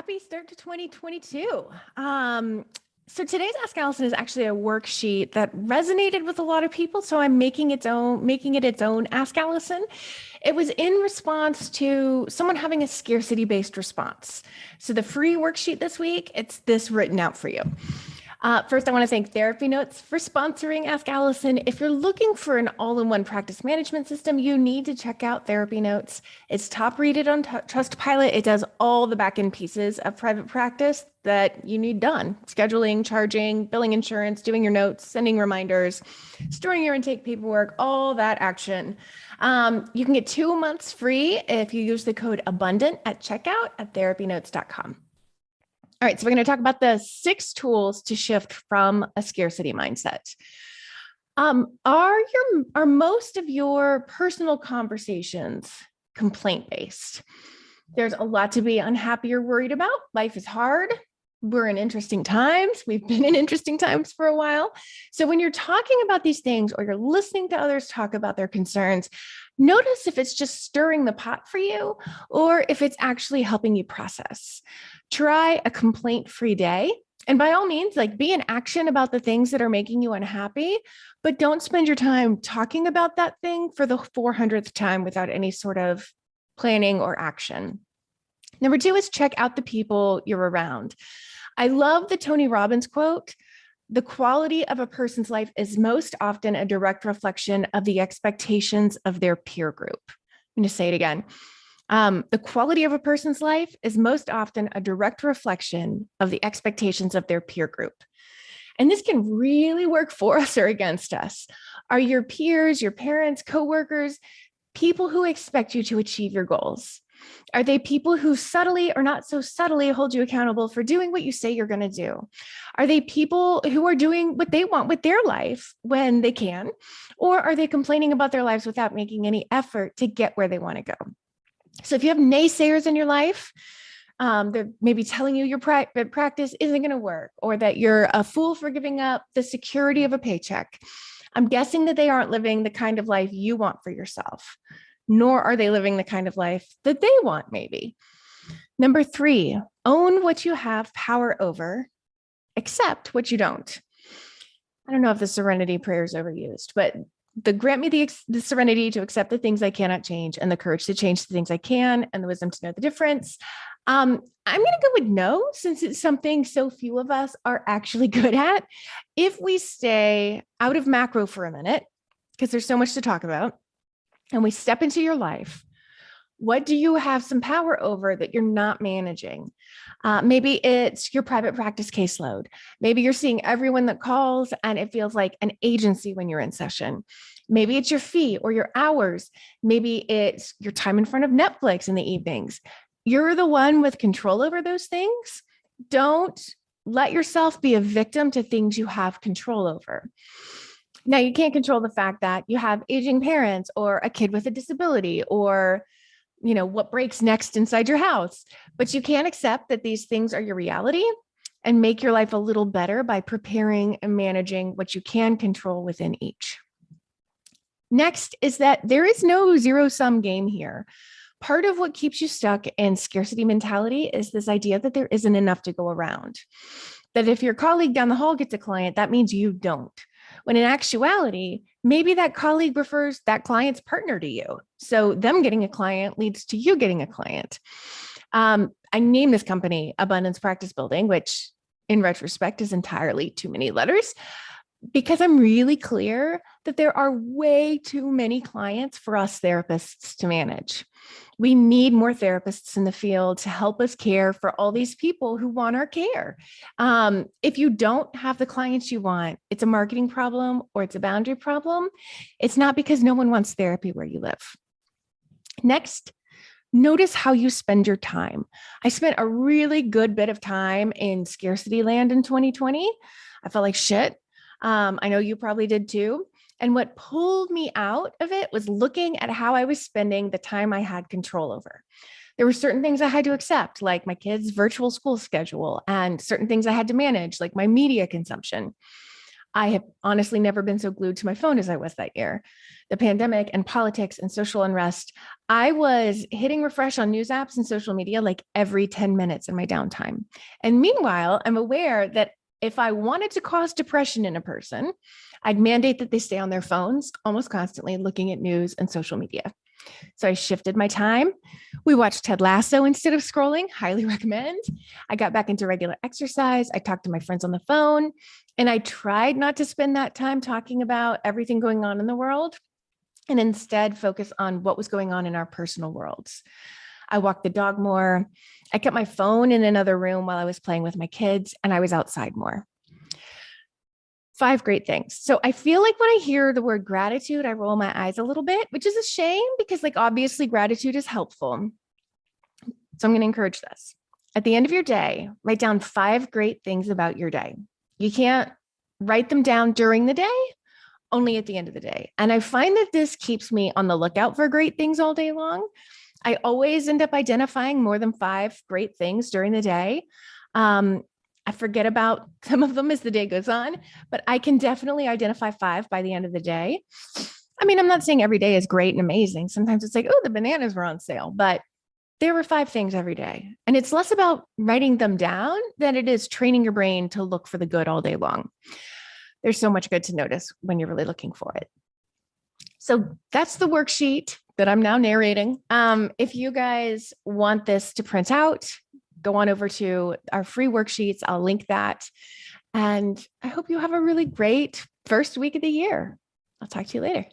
Happy start to 2022. So today's Ask Allison is actually a worksheet that resonated with a lot of people. So I'm making it its own Ask Allison. It was in response to someone having a scarcity-based response. So the free worksheet this week, it's this written out for you. First, I want to thank Therapy Notes for sponsoring Ask Allison. If you're looking for an all-in-one practice management system, you need to check out Therapy Notes. It's top rated on Trustpilot. It does all the back-end pieces of private practice that you need done: scheduling, charging, billing insurance, doing your notes, sending reminders, storing your intake paperwork, all that action. You can get 2 months free if you use the code ABUNDANT at checkout at therapynotes.com. All right, so we're going to talk about the 6 tools to shift from a scarcity mindset. Are most of your personal conversations complaint-based? There's a lot to be unhappy or worried about. Life is hard. We're in interesting times. We've been in interesting times for a while. So when you're talking about these things or you're listening to others talk about their concerns, notice if it's just stirring the pot for you or if it's actually helping you process. Try a complaint-free day. And by all means, be in action about the things that are making you unhappy, but don't spend your time talking about that thing for the 400th time without any sort of planning or action. Number 2 is check out the people you're around. I love the Tony Robbins quote: "The quality of a person's life is most often a direct reflection of the expectations of their peer group." I'm going to say it again. The quality of a person's life is most often a direct reflection of the expectations of their peer group. And this can really work for us or against us. Are your peers, your parents, coworkers, people who expect you to achieve your goals? Are they people who subtly or not so subtly hold you accountable for doing what you say you're going to do? Are they people who are doing what they want with their life when they can? Or are they complaining about their lives without making any effort to get where they want to go? So if you have naysayers in your life, they're maybe telling you your practice isn't going to work, or that you're a fool for giving up the security of a paycheck. I'm guessing that they aren't living the kind of life you want for yourself, nor are they living the kind of life that they want, maybe. Number 3, own what you have power over, accept what you don't. I don't know if the serenity prayer is overused, but grant me the serenity to accept the things I cannot change and the courage to change the things I can and the wisdom to know the difference. I'm going to go with no, since it's something so few of us are actually good at. If we stay out of macro for a minute, because there's so much to talk about, and we step into your life, what do you have some power over that you're not managing? Maybe it's your private practice caseload. Maybe you're seeing everyone that calls and it feels like an agency when you're in session. Maybe it's your fee or your hours. Maybe it's your time in front of Netflix in the evenings. You're the one with control over those things. Don't let yourself be a victim to things you have control over. Now, you can't control the fact that you have aging parents or a kid with a disability or what breaks next inside your house, but you can accept that these things are your reality and make your life a little better by preparing and managing what you can control within each. Next is that there is no zero-sum game here. Part of what keeps you stuck in scarcity mentality is this idea that there isn't enough to go around. That if your colleague down the hall gets a client, that means you don't. When in actuality, maybe that colleague refers that client's partner to you. So them getting a client leads to you getting a client. I named this company Abundance Practice Building, which in retrospect is entirely too many letters, because I'm really clear that there are way too many clients for us therapists to manage. We need more therapists in the field to help us care for all these people who want our care. If you don't have the clients you want, it's a marketing problem or it's a boundary problem. It's not because no one wants therapy where you live. Next, notice how you spend your time. I spent a really good bit of time in scarcity land in 2020. I felt like shit. I know you probably did too. And what pulled me out of it was looking at how I was spending the time I had control over. There were certain things I had to accept, like my kids' virtual school schedule, and certain things I had to manage, like my media consumption. I have honestly never been so glued to my phone as I was that year. The pandemic and politics and social unrest, I was hitting refresh on news apps and social media like every 10 minutes in my downtime. And meanwhile, I'm aware that if I wanted to cause depression in a person, I'd mandate that they stay on their phones almost constantly looking at news and social media. So I shifted my time. We watched Ted Lasso instead of scrolling, highly recommend. I got back into regular exercise. I talked to my friends on the phone, and I tried not to spend that time talking about everything going on in the world and instead focus on what was going on in our personal worlds. I walked the dog more. I kept my phone in another room while I was playing with my kids, and I was outside more. 5 great things. So I feel like when I hear the word gratitude, I roll my eyes a little bit, which is a shame because like obviously gratitude is helpful. So I'm going to encourage this. At the end of your day, write down 5 great things about your day. You can't write them down during the day, only at the end of the day. And I find that this keeps me on the lookout for great things all day long. I always end up identifying more than 5 great things during the day. I forget about some of them as the day goes on, but I can definitely identify 5 by the end of the day. I mean, I'm not saying every day is great and amazing. Sometimes it's like, oh, the bananas were on sale, but there were 5 things every day. And it's less about writing them down than it is training your brain to look for the good all day long. There's so much good to notice when you're really looking for it. So that's the worksheet that I'm now narrating. If you guys want this to print out, go on over to our free worksheets. I'll link that. And I hope you have a really great first week of the year. I'll talk to you later.